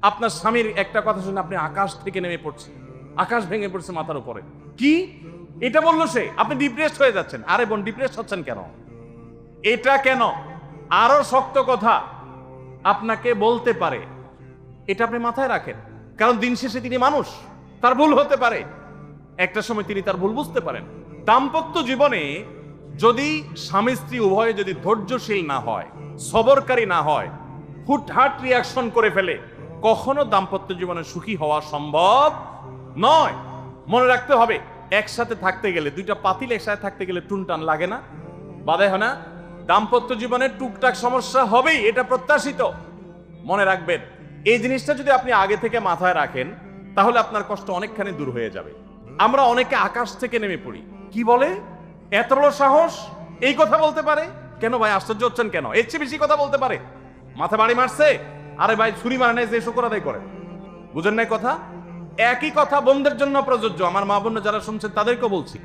আপনার স্বামীর একটা কথা শুনে আপনি আকাশ থেকে নেমে পড়ছেন, আকাশ ভেঙে পড়ছে মাথার উপরে। কি এটা বললো সে, আপনি ডিপ্রেসড হয়ে যাচ্ছেন। আরে বোন, ডিপ্রেসড হচ্ছেন কেন? এটা কেন? আরো শক্ত কথা আপনাকে বলতে পারে, এটা আপনি মাথায় রাখেন। কারণ দিন শেষে তিনি মানুষ, তার ভুল হতে পারে, একটা সময় তিনি তার ভুল বুঝতে পারেন। দাম্পত্য জীবনে যদি স্বামী স্ত্রী উভয়ে যদি ধৈর্যশীল না হয়, সবরকারী না হয়, হুটহাট রিয়াকশন করে ফেলে, কখনো দাম্পত্য জীবনে সুখী হওয়া সম্ভব নয়। মনে রাখতে হবে, একসাথে থাকতে গেলে, দুইটা পাতিল একসাথে থাকতে গেলে টুনটান লাগে না, বাধে হয় না? দাম্পত্য জীবনে টুকটাক সমস্যা হবেই, এটা প্রত্যাশিত। মনে রাখবেন, এই জিনিসটা যদি আপনি আগে থেকে মাথায় রাখেন, তাহলে আপনার কষ্ট অনেকখানি দূর হয়ে যাবে। আমরা অনেকে আকাশ থেকে নেমে পড়ি। কি বলে? এত বড় সাহস, এই কথা বলতে পারে? কেন ভাই আশ্চর্য হচ্ছেন কেন? এর চেয়ে বেশি কথা বলতে পারে। মাথা বাড়ি মারছে? আরে ভাই, ছুরি মারে নাই যে শুকর আদায় করে। বুঝেন নাই কথা? একই কথা বোনদের জন্য প্রযোজ্য। আমার মা বোন যারা শুনছেন তাদেরকেও বলছি,